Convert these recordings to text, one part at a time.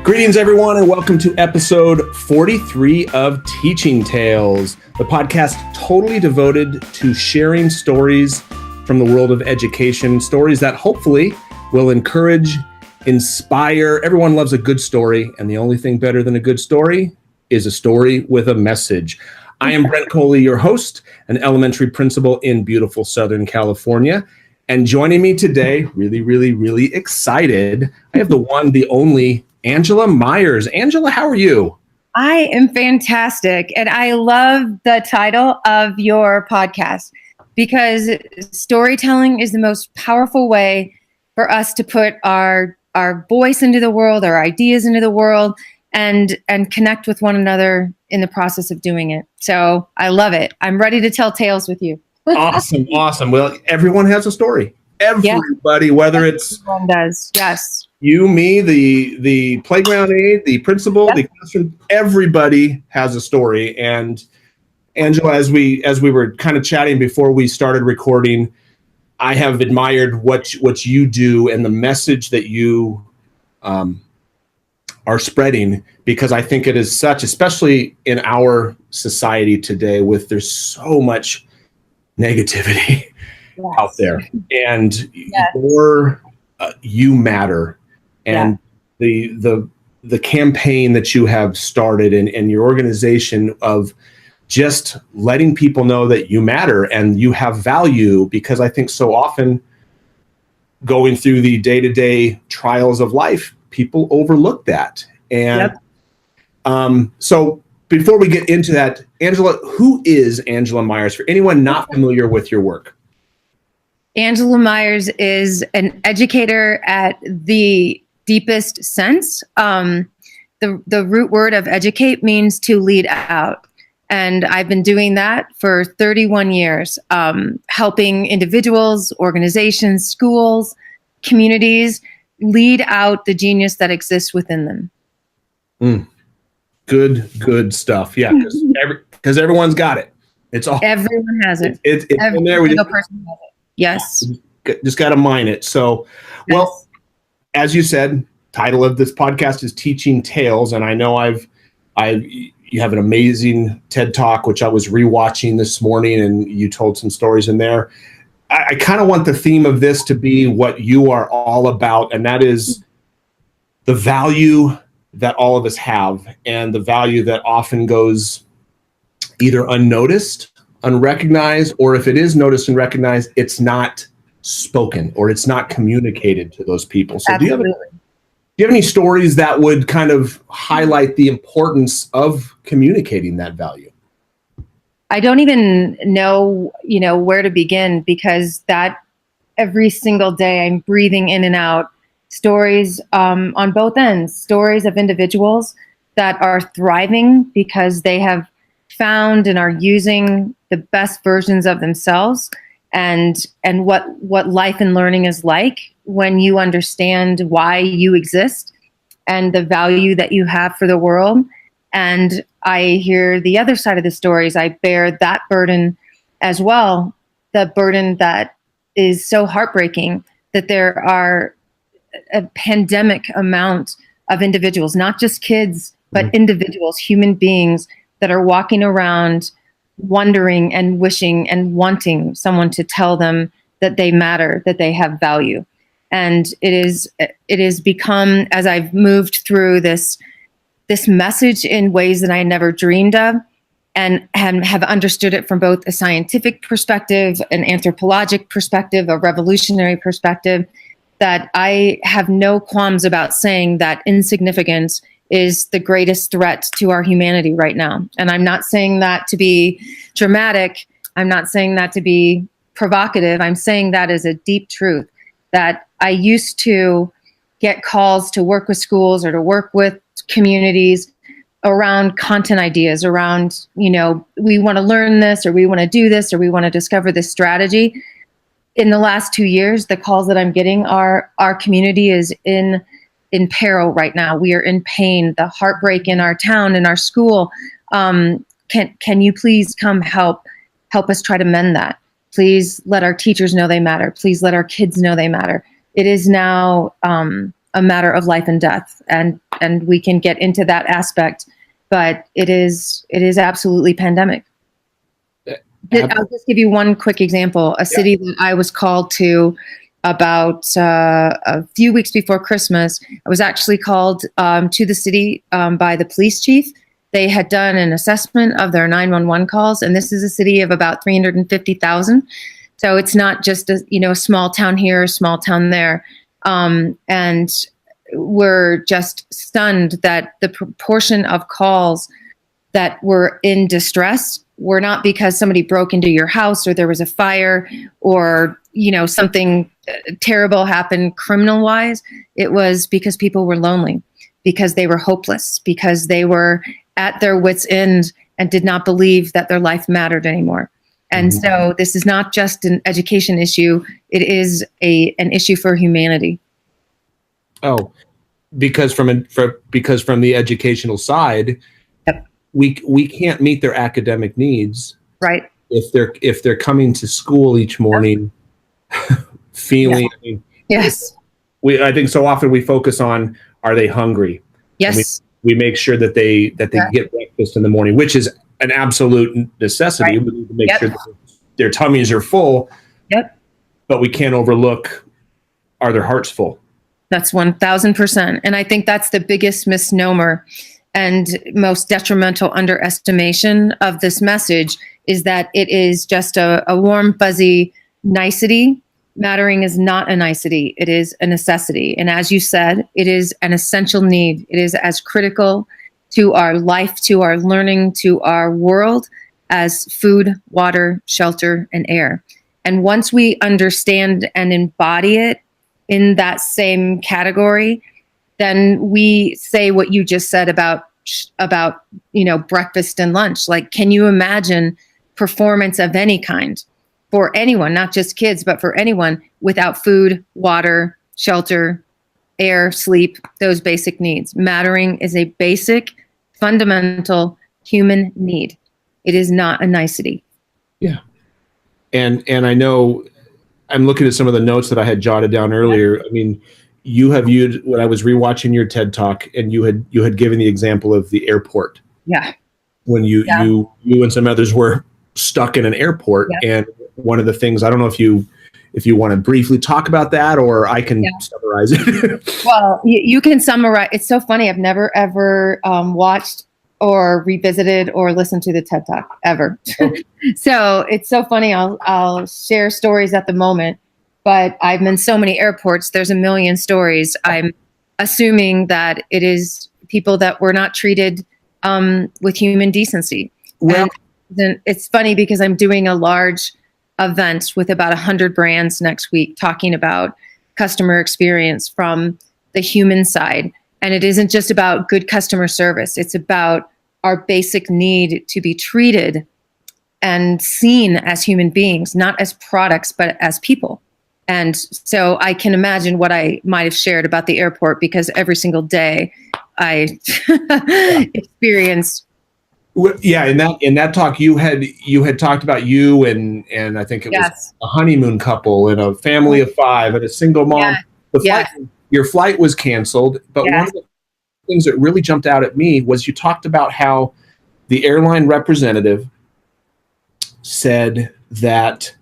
Greetings, everyone, and welcome to episode 43 of Teaching Tales, the podcast totally devoted to sharing stories from the world of education, stories that hopefully will encourage, inspire. Everyone loves a good story, and the only thing better than a good story is a story with a message. I am Brent Coley, your host, an elementary principal in beautiful Southern California. And joining me today, really excited, I have the one, the only, Angela Maiers. Angela, how are you? I am fantastic. And I love the title of your podcast because storytelling is the most powerful way for us to put our voice into the world, our ideas into the world, and connect with one another in the process of doing it. So I love it. I'm ready to tell tales with you. Awesome. Well, everyone has a story. Everybody, whether everyone does. Yes. You, me, the playground aide, the principal, the classroom, everybody has a story. And Angela, as we were kind of chatting before we started recording, I have admired what you do and the message that you are spreading, because I think it is such, especially in our society today, with there's so much negativity out there, and you matter. And the campaign that you have started and your organization of just letting people know that you matter and you have value, because I think so often going through the day-to-day trials of life, people overlook that. And so before we get into that, Angela, who is Angela Maiers for anyone not familiar with your work? Angela Maiers is an educator at the deepest sense. The root word of educate means to lead out. And I've been doing that for 31 years, helping individuals, organizations, schools, communities lead out the genius that exists within them. Good stuff. Yeah, because everyone's got it. It's all. Everyone has it. It's every in there. single person has it. Yes. Just got to mine it. So, well, as you said, title of this podcast is Teaching Tales, and I know you have an amazing TED Talk, which I was rewatching this morning, and you told some stories in there. I kind of want the theme of this to be what you are all about, and that is the value that all of us have, and the value that often goes either unnoticed, unrecognized, or if it is noticed and recognized, it's not spoken or it's not communicated to those people. So do you have any stories that would kind of highlight the importance of communicating that value? I don't even know, where to begin, because that every single day I'm breathing in and out stories on both ends, stories of individuals that are thriving because they have found and are using the best versions of themselves, and what life and learning is like when you understand why you exist and the value that you have for the world. And I hear the other side of the stories. I bear that burden as well, the burden that is so heartbreaking that there are a pandemic amount of individuals, not just kids, but individuals, human beings that are walking around wondering and wishing and wanting someone to tell them that they matter, that they have value. And it is become, as I've moved through this message in ways that I never dreamed of, and have understood it from both a scientific perspective, an anthropologic perspective, a revolutionary perspective, that I have no qualms about saying that insignificance is the greatest threat to our humanity right now. And I'm not saying that to be dramatic. I'm not saying that to be provocative. I'm saying that as a deep truth, that I used to get calls to work with schools or to work with communities around content ideas, around, we want to learn this, or we want to do this, or we want to discover this strategy. In the last 2 years, the calls that I'm getting are our community is in peril right now. We are in pain, the heartbreak in our town, in our school. Can you please come help us try to mend that? Please let our teachers know they matter. Please let our kids know they matter. It is now a matter of life and death. And and we can get into that aspect, but it is absolutely pandemic. I'll just give you one quick example. A city that I was called to about a few weeks before Christmas. I was actually called to the city by the police chief. They had done an assessment of their 911 calls, and this is a city of about 350,000. So it's not just a small town here, small town there. And we're just stunned that the proportion of calls that were in distress were not because somebody broke into your house or there was a fire or something terrible happened criminal wise. It was because people were lonely, because they were hopeless, because they were at their wits' end and did not believe that their life mattered anymore. And so this is not just an education issue. It is an issue for humanity. Oh, because from the educational side, yep. we can't meet their academic needs. Right. If they're coming to school each morning feeling, yes. I think so often we focus on, are they hungry? Yes. We make sure that they get breakfast in the morning, which is an absolute necessity. Right. We need to make sure that their tummies are full. Yep. But we can't overlook, are their hearts full? That's 1,000%. And I think that's the biggest misnomer and most detrimental underestimation of this message, is that it is just a warm, fuzzy nicety. Mattering is not a nicety. It is a necessity. And as you said, it is an essential need. It is as critical to our life, to our learning, to our world as food, water, shelter, and air. And once we understand and embody it in that same category, then we say what you just said about breakfast and lunch. Like, can you imagine performance of any kind for anyone, not just kids, but for anyone, without food, water, shelter, air, sleep, those basic needs? Mattering is a basic, fundamental human need. It is not a nicety. Yeah. And I know, I'm looking at some of the notes that I had jotted down earlier. I mean, you have used, when I was rewatching your TED Talk, and you had given the example of the airport. Yeah. When you and some others were stuck in an airport, and one of the things, I don't know if you want to briefly talk about that, or I can summarize it. Well, you can summarize. It's so funny. I've never ever watched or revisited or listened to the TED Talk ever. Okay. So it's so funny. I'll share stories at the moment, but I've been so many airports. There's a million stories. I'm assuming that it is people that were not treated with human decency. Well, and it's funny because I'm doing a large event with about 100 brands next week, talking about customer experience from the human side. And it isn't just about good customer service. It's about our basic need to be treated and seen as human beings, not as products, but as people. And so I can imagine what I might have shared about the airport, because every single day I experience. Yeah, in that talk you had talked about you and I think it was a honeymoon couple and a family of 5 and a single mom. Your flight was canceled, but one of the things that really jumped out at me was you talked about how the airline representative said that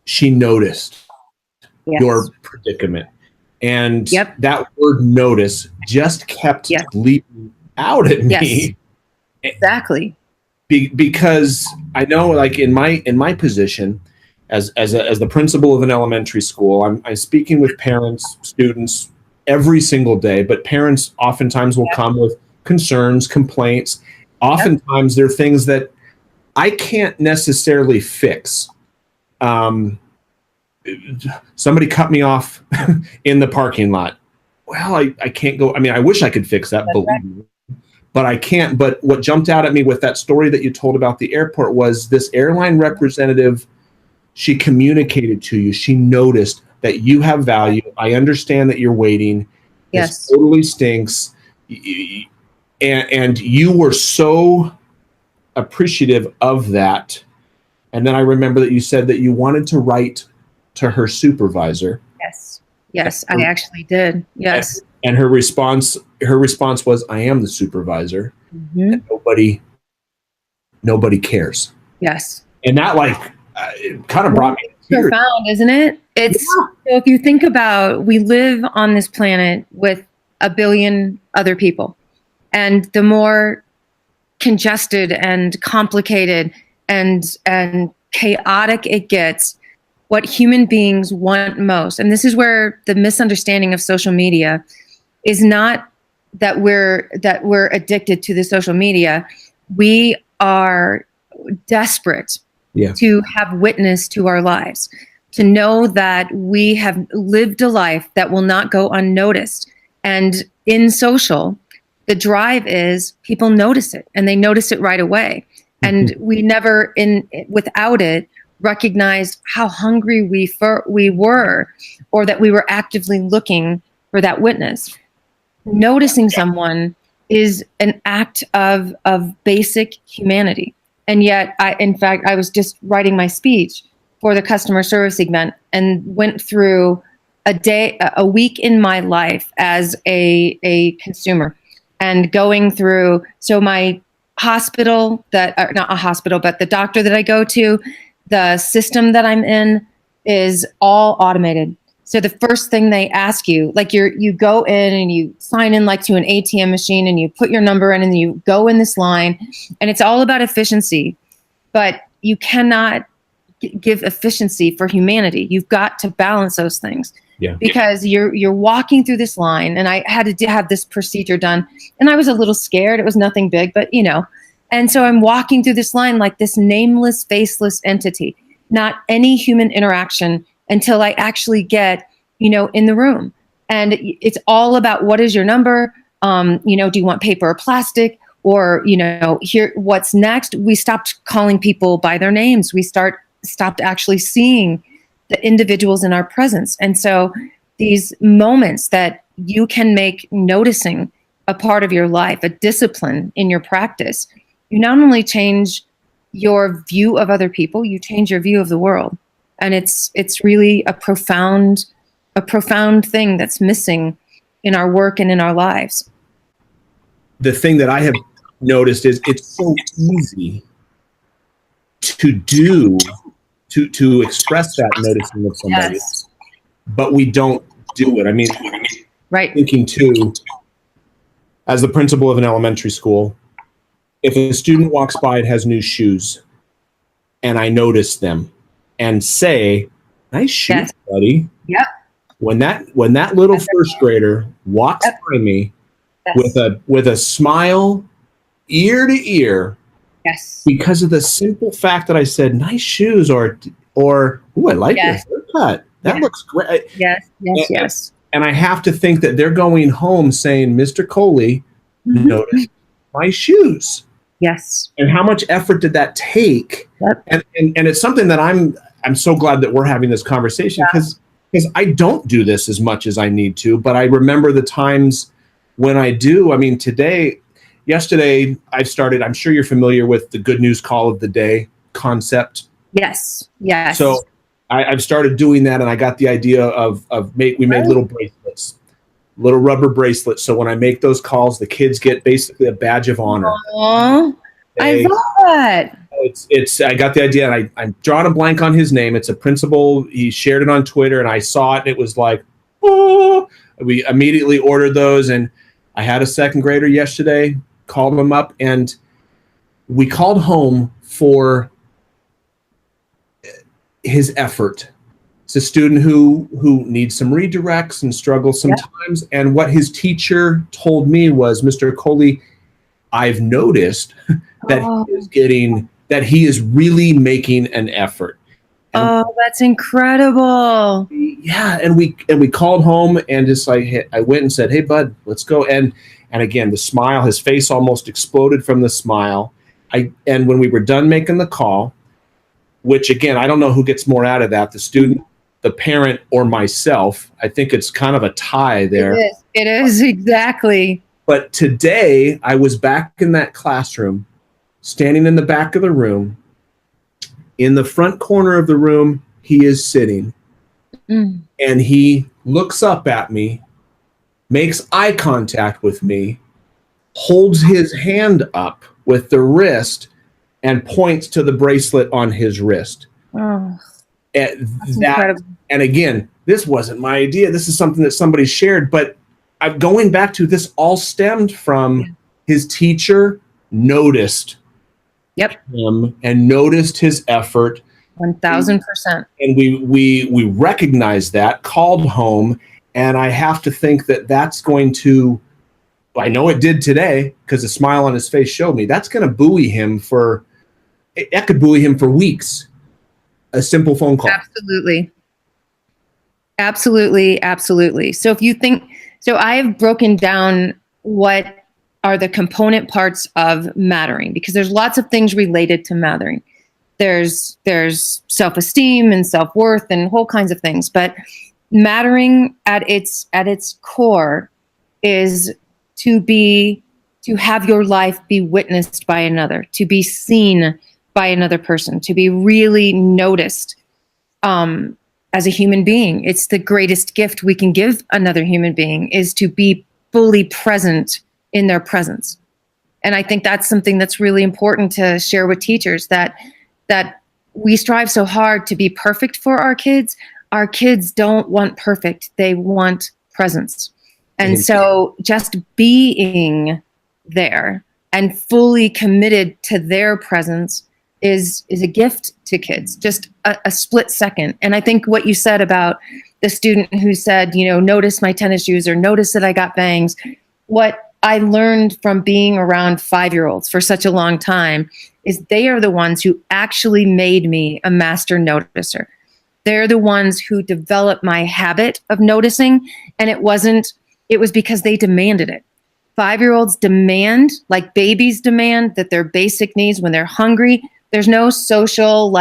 she noticed your predicament, and that word "notice" just kept leaping out at me. Exactly. Because I know, like in my position as the principal of an elementary school, I'm speaking with parents, students every single day, but parents oftentimes will come with concerns, complaints. Oftentimes they're things that I can't necessarily fix. Somebody cut me off in the parking lot. Well, I can't go. I mean, I wish I could fix that, believe me, but I can't. But what jumped out at me with that story that you told about the airport was this airline representative. She communicated to you. She noticed that you have value. I understand that you're waiting. This totally stinks. And you were so appreciative of that. And then I remember that you said that you wanted to write to her supervisor. Yes, I actually did. Yes. And her response was, I am the supervisor. And nobody cares. Yes. And that it kind of brought me to tears. Profound, isn't it? It's so if you think about, we live on this planet with a billion other people, and the more congested and complicated and chaotic it gets, what human beings want most, and this is where the misunderstanding of social media is not that we're addicted to the social media. We are desperate to have witness to our lives, to know that we have lived a life that will not go unnoticed. And in social, the drive is people notice it, and they notice it right away. And we never, without it, recognized how hungry we were, or that we were actively looking for that witness. Noticing someone is an act of basic humanity. And yet, I was just writing my speech for the customer service event and went through a week in my life as a consumer, and going through, so my hospital not a hospital, but the doctor that I go to, the system that I'm in is all automated. So the first thing they ask you, like you go in and you sign in like to an ATM machine, and you put your number in and you go in this line, and it's all about efficiency, but you cannot give efficiency for humanity. You've got to balance those things. Yeah. Because you're walking through this line, and I had to have this procedure done, and I was a little scared. It was nothing big, but and so I'm walking through this line like this nameless, faceless entity, not any human interaction until I actually get, in the room. And it's all about, what is your number? Do you want paper or plastic? Or, here, what's next? We stopped calling people by their names. We stopped actually seeing the individuals in our presence. And so these moments that you can make noticing a part of your life, a discipline in your practice, you not only change your view of other people, you change your view of the world. And it's really a profound thing that's missing in our work and in our lives. The thing that I have noticed is it's so easy to express that noticing of somebody, but we don't do it. I mean, right. Thinking too, as the principal of an elementary school, if a student walks by and has new shoes, and I notice them and say, "Nice shoes, buddy." Yep. When that little first grader walks by me with a smile, ear to ear, because of the simple fact that I said, "Nice shoes," or "Ooh, I like your haircut. That looks great." Yes. And I have to think that they're going home saying, "Mr. Coley noticed my shoes." Yes. And how much effort did that take? Yep. And it's something that I'm so glad that we're having this conversation, because I don't do this as much as I need to, but I remember the times when I do. I mean, yesterday I started, I'm sure you're familiar with the good news call of the day concept. Yes. So I've started doing that, and I got the idea we made little bracelets, little rubber bracelets. So when I make those calls, the kids get basically a badge of honor. Aww, I love that. I got the idea, and I'm drawing a blank on his name. It's a principal. He shared it on Twitter, and I saw it, and it was like, oh, we immediately ordered those. And I had a second grader yesterday, called him up, and we called home for his effort. It's a student who needs some redirects and struggles sometimes. And what his teacher told me was, "Mr. Coley, I've noticed that he is really making an effort." And that's incredible. Yeah, and we called home, and just like, I went and said, "Hey, bud, let's go." And again, the smile, his face almost exploded from the smile. And when we were done making the call, which again, I don't know who gets more out of that, the student, the parent, or myself. I think it's kind of a tie there. It is exactly. But today I was back in that classroom, standing in the back of the room. In the front corner of the room, he is sitting, and he looks up at me, makes eye contact with me, holds his hand up with the wrist, and points to the bracelet on his wrist. Oh, That's incredible. And again, this wasn't my idea. This is something that somebody shared, but I'm going back to this all stemmed from his teacher noticed him and noticed his effort. 1000%. And we recognized that, called home, and I have to think that that's going to, I know it did today because the smile on his face showed me, that's going to buoy him for, that could buoy him for weeks. A simple phone call. Absolutely. Absolutely. Absolutely. So if you think, so I have broken down what are the component parts of mattering, because there's lots of things related to mattering. There's self-esteem and self-worth and whole kinds of things, but mattering at its core is to have your life be witnessed by another, to be seen by another person, to be really noticed as a human being. It's the greatest gift we can give another human being, is to be fully present in their presence. And I think that's something that's really important to share with teachers, that we strive so hard to be perfect for our kids. Our kids don't want perfect. They want presence. And so just being there and fully committed to their presence is a gift to kids, just a split second. And I think what you said about the student who said, notice my tennis shoes or notice that I got bangs, what I learned from being around 5-year-olds for such a long time is they are the ones who actually made me a master noticer. They're the ones who developed my habit of noticing. And it was because they demanded it. 5-year-olds demand, like babies demand, that their basic needs, when they're hungry, there's no social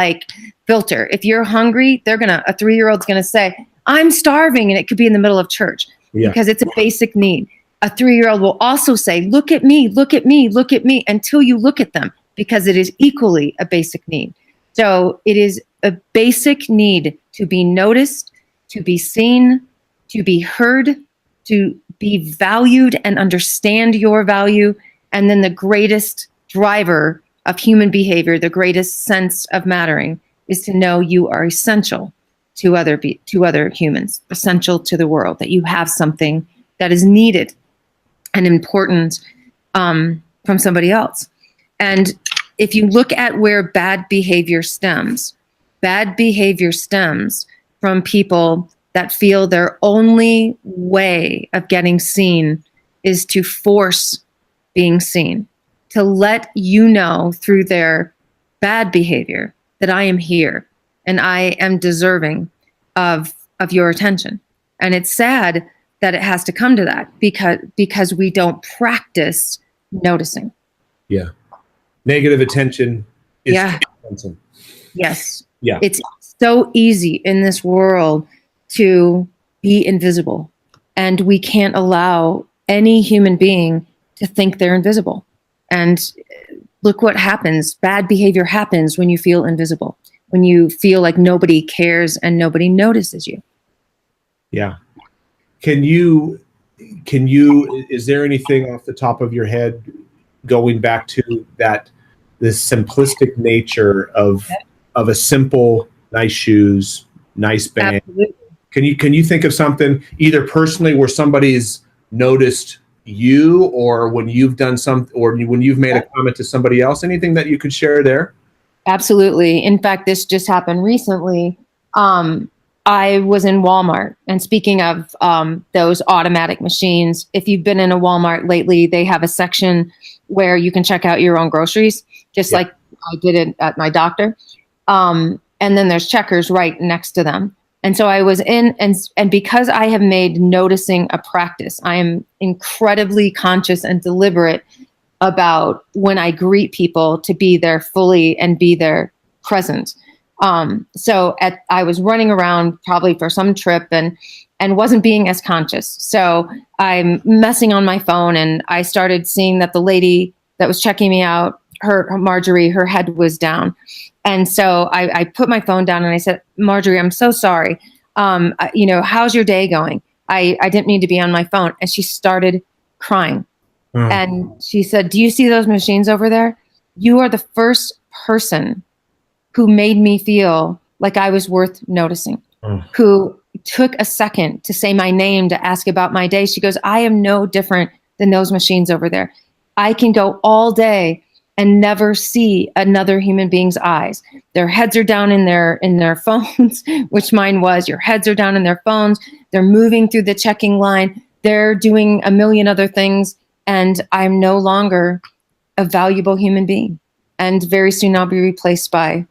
filter. If you're hungry, a 3-year-old's gonna say, I'm starving, and it could be in the middle of church because it's a basic need. A 3-year-old will also say, look at me, look at me, look at me, until you look at them, because it is equally a basic need. So it is a basic need to be noticed, to be seen, to be heard, to be valued and understand your value. And then the greatest driver of human behavior, the greatest sense of mattering, is to know you are essential to other humans, essential to the world, that you have something that is needed and important from somebody else. And if you look at where bad behavior stems from people that feel their only way of getting seen is to force being seen, to let you know through their bad behavior that I am here and I am deserving of your attention. And it's sad that it has to come to that because we don't practice noticing. Yeah. Negative attention is attention. Yes. Yeah. It's so easy in this world to be invisible, and we can't allow any human being to think they're invisible. And look what happens. Bad behavior happens when you feel invisible, when you feel like nobody cares and nobody notices you. Yeah. Can you, is there anything off the top of your head going back to this simplistic nature of a simple, nice shoes, nice band? Absolutely. Can you think of something either personally where somebody's noticed you, or when you've done or when you've made a comment to somebody else, anything that you could share there? Absolutely. In fact, this just happened recently. I was in Walmart, and speaking of those automatic machines, if you've been in a Walmart lately, they have a section where you can check out your own groceries, just like I did it at my doctor. And then there's checkers right next to them. And so I was in, and because I have made noticing a practice, I am incredibly conscious and deliberate about when I greet people to be there fully and be there present. So I was running around probably for some trip and wasn't being as conscious. So I'm messing on my phone, and I started seeing that the lady that was checking me out, Marjorie, her head was down. And so I put my phone down and I said, Marjorie, I'm so sorry. How's your day going? I didn't need to be on my phone. And she started crying. And she said, do you see those machines over there? You are the first person who made me feel like I was worth noticing, who took a second to say my name, to ask about my day. She goes, I am no different than those machines over there. I can go all day and never see another human being's eyes. Their heads are down in their phones, which mine was. Your heads are down in their phones. They're moving through the checking line. They're doing a million other things. And I'm no longer a valuable human being. And very soon I'll be replaced by,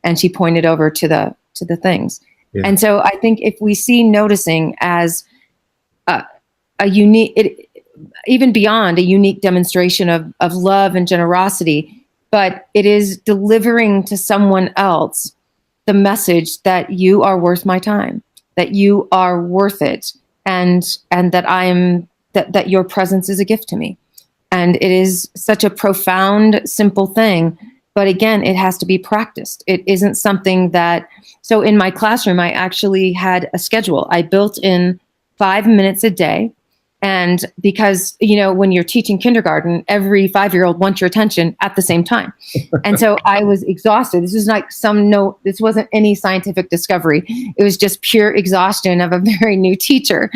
and she pointed over to the things. Yeah. And so I think if we see noticing as a unique, even beyond a unique demonstration of love and generosity, but it is delivering to someone else the message that you are worth my time, that you are worth it, and that your presence is a gift to me. And it is such a profound, simple thing. But again, it has to be practiced. It isn't something that, so in my classroom, I actually had a schedule. I built in 5 minutes a day. And because, when you're teaching kindergarten, every 5-year-old wants your attention at the same time. And so I was exhausted. This was like this wasn't any scientific discovery. It was just pure exhaustion of a very new teacher.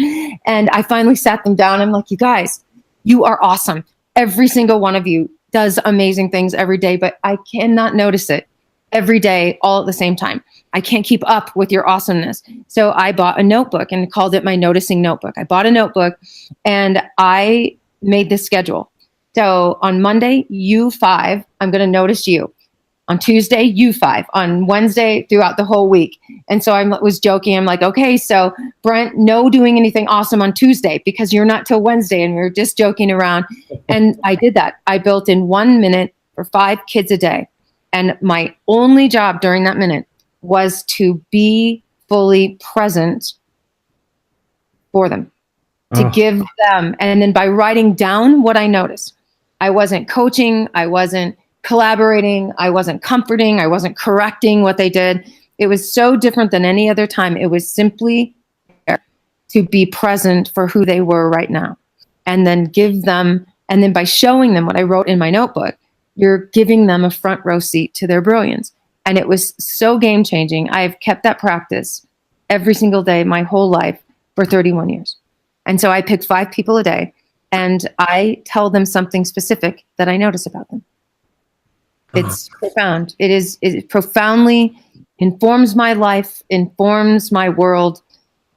And I finally sat them down. I'm like, you guys, you are awesome. Every single one of you does amazing things every day, but I cannot notice it every day all at the same time. I can't keep up with your awesomeness. So I bought a notebook and called it my noticing notebook. I bought a notebook and I made this schedule. So on Monday, you 5, I'm going to notice you. On Tuesday, you 5. On Wednesday, throughout the whole week. And so I was joking. I'm like, okay, so Brent, no doing anything awesome on Tuesday because you're not till Wednesday. And we were just joking around. And I did that. I built in 1 minute for 5 kids a day. And my only job during that minute was to be fully present for them, to give them. And then by writing down what I noticed, I wasn't coaching, I wasn't collaborating, I wasn't comforting, I wasn't correcting what they did. It was so different than any other time. It was simply to be present for who they were right now. And then give them, and then by showing them what I wrote in my notebook, you're giving them a front row seat to their brilliance. And it was so game changing. I've kept that practice every single day, my whole life for 31 years. And so I pick 5 people a day and I tell them something specific that I notice about them. It's profound. It profoundly informs my life, informs my world,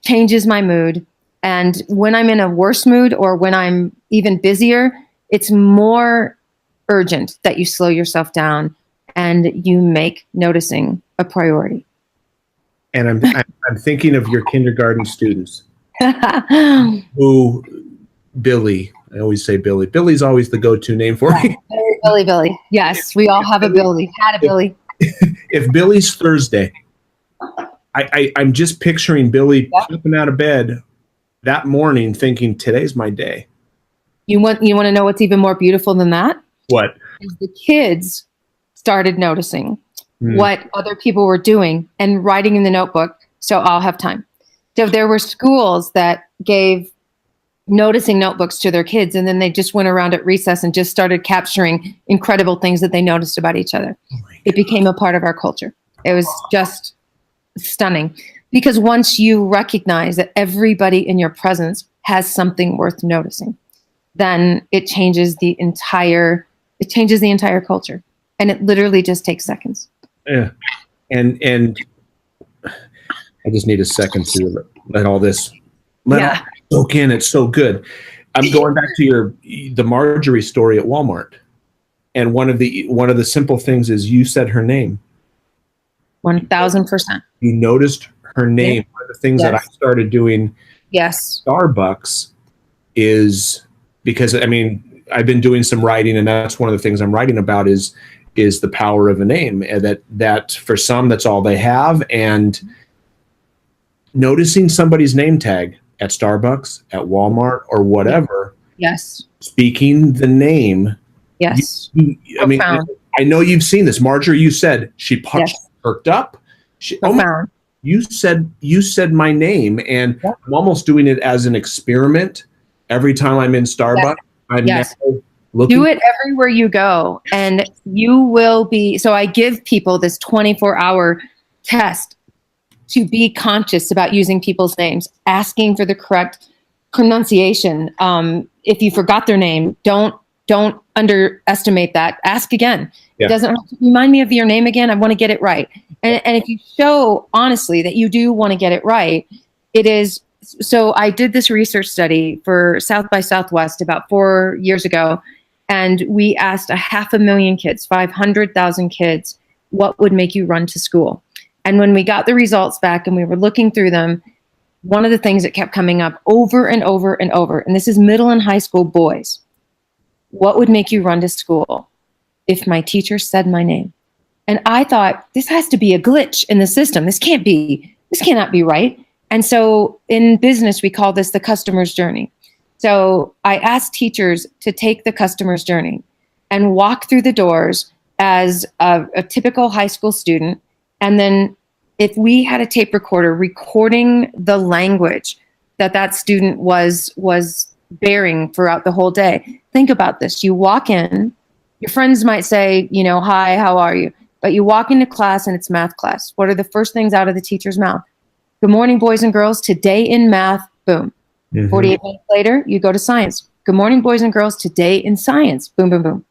changes my mood. And when I'm in a worse mood or when I'm even busier, it's more urgent that you slow yourself down and you make noticing a priority. And I'm thinking of your kindergarten students who, Billy, I always say Billy. Billy's always the go-to name for me. Billy. Yes, we all have a Billy. Had a Billy. If Billy's Thursday, I'm just picturing Billy popping out of bed that morning thinking, today's my day. You want to know what's even more beautiful than that? What? The kids started noticing what other people were doing and writing in the notebook, so I'll have time. So there were schools that gave noticing notebooks to their kids, and then they just went around at recess and just started capturing incredible things that they noticed about each other. It became a part of our culture. It was just stunning. Because once you recognize that everybody in your presence has something worth noticing, then it changes the entire culture. And it literally just takes seconds. Yeah. And I just need a second to let all this soak in. It's so good. I'm going back to the Marjorie story at Walmart. And one of the simple things is you said her name. 1,000%. You noticed her name. One of the things that I started doing Starbucks is because, I mean, I've been doing some writing, and that's one of the things I'm writing about is the power of a name. And that for some, that's all they have. And noticing somebody's name tag at Starbucks, at Walmart, or whatever. Yes. Speaking the name. Yes. I mean, I know you've seen this. Marjorie, you said she perked up. you said my name, and I'm almost doing it as an experiment. Every time I'm in Starbucks, I'm now looking. Do it everywhere you go, and you will be. So I give people this 24-hour test to be conscious about using people's names, asking for the correct pronunciation. If you forgot their name, don't underestimate that. Ask again. It doesn't have to remind me of your name again. I want to get it right. And if you show honestly that you do want to get it right, it is. So I did this research study for South by Southwest about 4 years ago, and we asked 500,000 kids, 500,000 kids, what would make you run to school? And when we got the results back and we were looking through them, one of the things that kept coming up over and over and over, and this is middle and high school boys, what would make you run to school? If my teacher said my name. And I thought, this has to be a glitch in the system. This cannot be right. And so in business, we call this the customer's journey. So I asked teachers to take the customer's journey and walk through the doors as a typical high school student. And then if we had a tape recorder recording the language that student was bearing throughout the whole day, think about this. You walk in, your friends might say, hi, how are you? But you walk into class and it's math class. What are the first things out of the teacher's mouth? Good morning, boys and girls. Today in math, boom. 48 minutes later, you go to science. Good morning, boys and girls. Today in science, boom, boom, boom.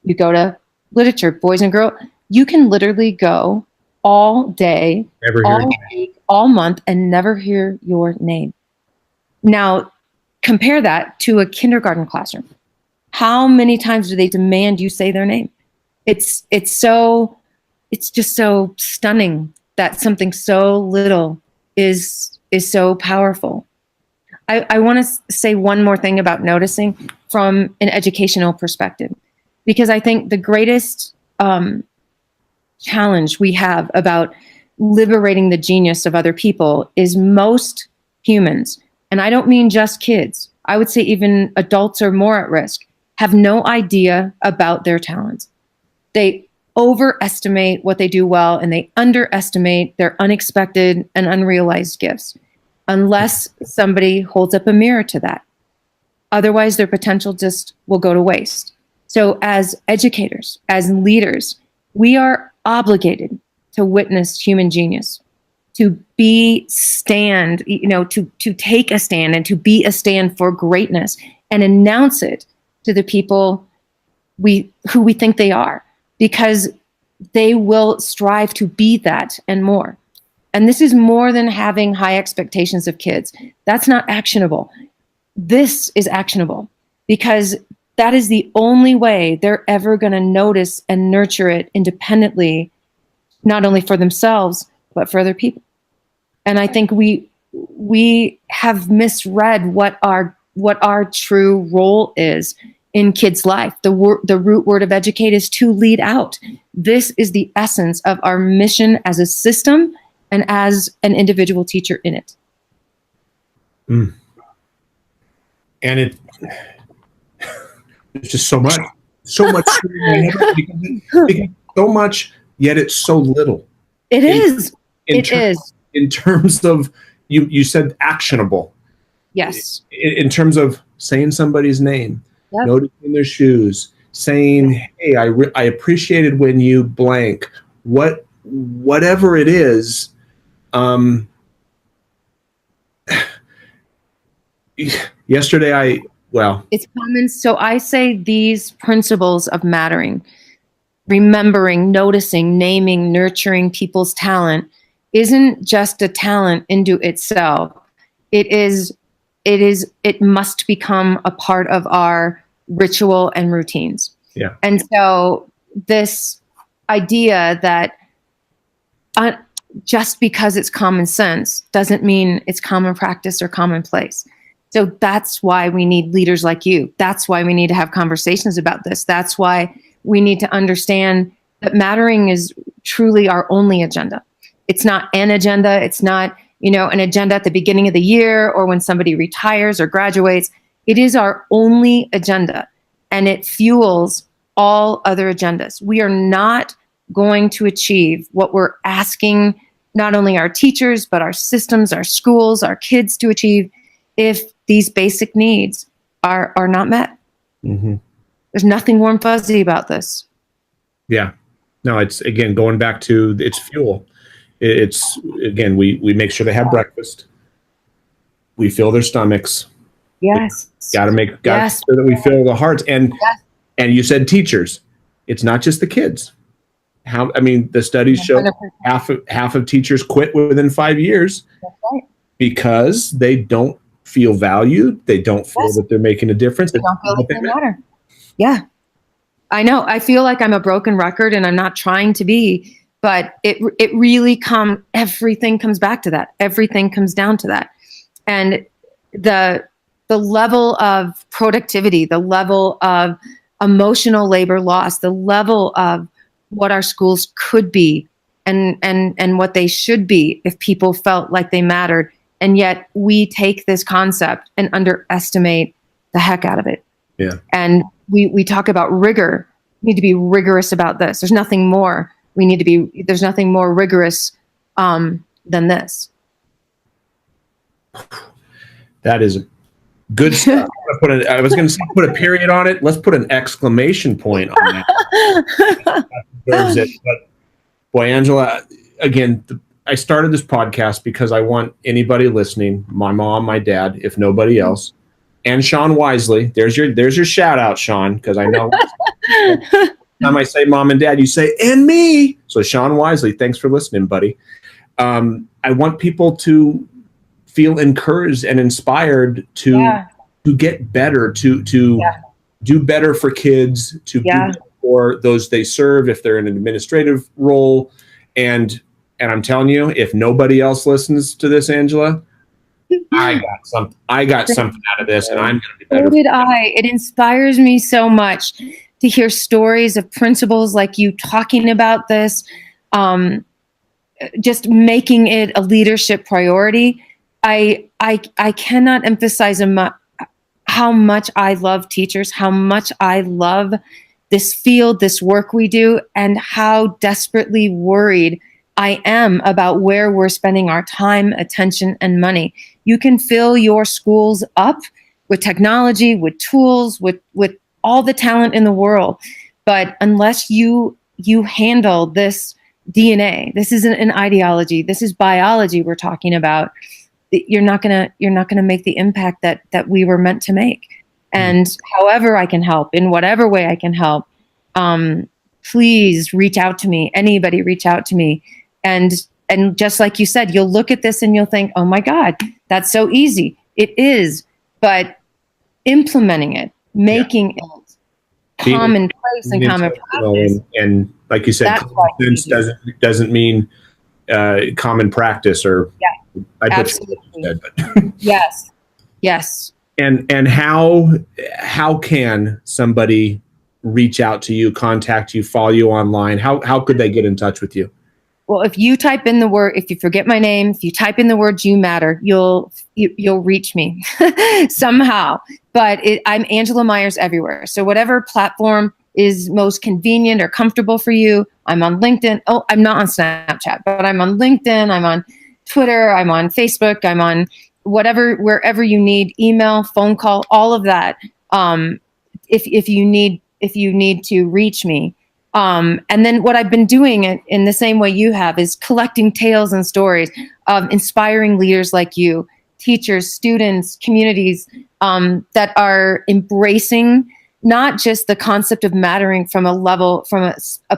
You go to literature, boys and girls. You can literally go all day, all week, all month, and never hear your name. Now, compare that to a kindergarten classroom. How many times do they demand you say their name? It's just so stunning that something so little is so powerful. I want to say one more thing about noticing from an educational perspective, because I think the greatest challenge we have about liberating the genius of other people is most humans, and I don't mean just kids, I would say even adults are more at risk, have no idea about their talents. They overestimate what they do well, and they underestimate their unexpected and unrealized gifts, unless somebody holds up a mirror to that. Otherwise, their potential just will go to waste. So as educators, as leaders, we are obligated to witness human genius, to be stand, to take a stand and to be a stand for greatness and announce it to the people who we think they are, because they will strive to be that and more. And this is more than having high expectations of kids. That's not actionable. This is actionable, because that is the only way they're ever going to notice and nurture it independently, not only for themselves, but for other people. And I think we have misread what our true role is in kids' life. The root word of educate is to lead out. This is the essence of our mission as a system and as an individual teacher in it. And it's just so much because so much, yet it's so little. It is. In terms of, you said actionable. Yes. In terms of saying somebody's name, yep, noticing their shoes, saying, hey, I appreciated when you blank, whatever it is. Yesterday, it's common. So I say these principles of mattering, remembering, noticing, naming, nurturing people's talent isn't just a talent into itself. It must become a part of our ritual and routines. Yeah. And so this idea that just because it's common sense doesn't mean it's common practice or commonplace. So that's why we need leaders like you. That's why we need to have conversations about this. That's why we need to understand that mattering is truly our only agenda. It's not an agenda. It's not, an agenda at the beginning of the year or when somebody retires or graduates. It is our only agenda, and it fuels all other agendas. We are not going to achieve what we're asking not only our teachers, but our systems, our schools, our kids to achieve if these basic needs are not met. Mm-hmm. There's nothing warm fuzzy about this. Yeah. No, it's, again, going back to it's fuel. It's, again, we make sure they have breakfast. We fill their stomachs. Yes. Got to make sure that we fill the hearts. And you said teachers. It's not just the kids. The studies show 100%. half of teachers quit within 5 years. That's right. Because they don't feel valued. They don't feel that they're making a difference. They don't feel that they matter. Yeah. I know. I feel like I'm a broken record, and I'm not trying to be, but it really everything comes back to that. Everything comes down to that. And the level of productivity, the level of emotional labor loss, the level of what our schools could be and what they should be if people felt like they mattered. And yet we take this concept and underestimate the heck out of it. Yeah. And we talk about rigor. We need to be rigorous about this. There's nothing more. There's nothing more rigorous than this. That is good stuff. I was going to say put a period on it. Let's put an exclamation point on that. That deserves it. But boy, Angela, again, I started this podcast because I want anybody listening, my mom, my dad, if nobody else, and Sean Wisely. There's your shout out, Sean, because I know every time I say mom and dad, you say and me. So Sean Wisely, thanks for listening, buddy. I want people to feel encouraged and inspired to get better, to do better for kids, to do better for those they serve if they're in an administrative role. And I'm telling you, if nobody else listens to this, Angela, I got something out of this, and I'm going to be better. So did I. It inspires me so much to hear stories of principals like you talking about this, just making it a leadership priority. I cannot emphasize how much I love teachers, how much I love this field, this work we do, and how desperately worried I am about where we're spending our time, attention, and money. You can fill your schools up with technology, with tools, with all the talent in the world. But unless you handle this DNA, this isn't an ideology, this is biology we're talking about, you're not gonna make the impact that we were meant to make. And however I can help, in whatever way I can help, please reach out to me. Anybody reach out to me. And just like you said, you'll look at this and you'll think, oh my God, that's so easy. It is, but implementing it, making it commonplace and common practice. And like you said, common sense doesn't mean common practice or I absolutely. Said, but yes. And how can somebody reach out to you, contact you, follow you online? How could they get in touch with you? Well, if you type in the word, if you forget my name, if you type in the word "you matter," you'll reach me somehow. But I'm Angela Maiers everywhere. So whatever platform is most convenient or comfortable for you. I'm on LinkedIn. Oh, I'm not on Snapchat, but I'm on LinkedIn. I'm on Twitter. I'm on Facebook. I'm on wherever you need, email, phone call, all of that. If you need to reach me. And then what I've been doing in the same way you have is collecting tales and stories of inspiring leaders like you, teachers, students, communities that are embracing not just the concept of mattering from a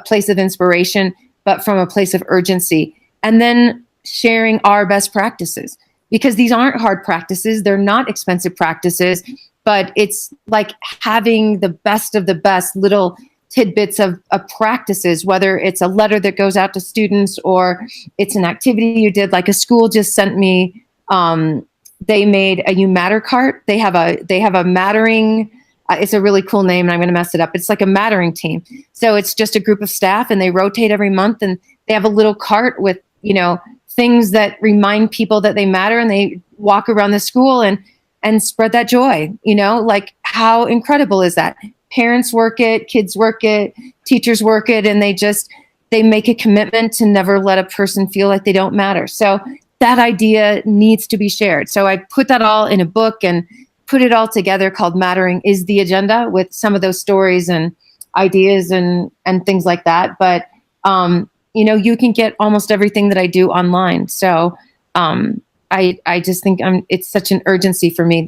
place of inspiration, but from a place of urgency. And then sharing our best practices, because these aren't hard practices. They're not expensive practices, but it's like having the best of the best little tidbits of practices, whether it's a letter that goes out to students or it's an activity you did. Like a school just sent me, they made a You Matter cart. They have a mattering, it's a really cool name and I'm going to mess it up. It's like a mattering team. So it's just a group of staff and they rotate every month and they have a little cart with, things that remind people that they matter, and they walk around the school and spread that joy, like how incredible is that? Parents work it, kids work it, teachers work it, and they just they make a commitment to never let a person feel like they don't matter. So that idea needs to be shared. So I put that all in a book and put it all together called Mattering is the Agenda, with some of those stories and ideas and things like that. But, you can get almost everything that I do online. So I just think it's such an urgency for me.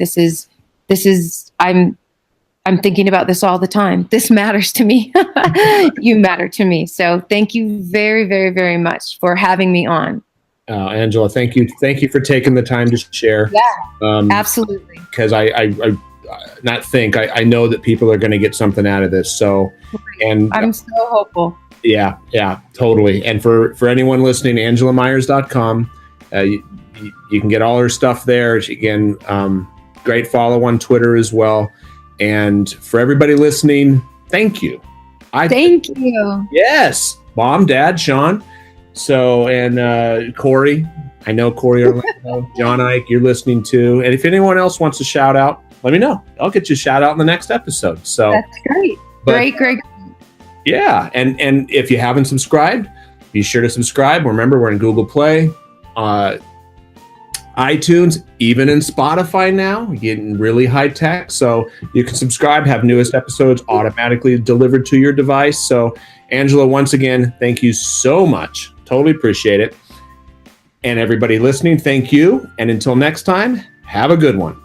I'm thinking about this all the time. This matters to me. You matter to me. So thank you very, very, very much for having me on. Angela, thank you. Thank you for taking the time to share. Yeah, absolutely. Because I know that people are going to get something out of this. So, and I'm so hopeful. Yeah, totally. And for anyone listening, AngelaMaiers.com, you can get all her stuff there. Again, great follow on Twitter as well. And for everybody listening, thank you. Thank you. Yes, Mom, Dad, Sean. So, and Corey, I know Corey, John Ike, you're listening too. And if anyone else wants a shout out, let me know. I'll get you a shout out in the next episode. So that's great. Great. Yeah. And if you haven't subscribed, be sure to subscribe. Remember, we're in Google Play, iTunes, even in Spotify now, getting really high tech. So you can subscribe, have newest episodes automatically delivered to your device. So Angela, once again, thank you so much. Totally appreciate it. And everybody listening, thank you. And until next time, have a good one.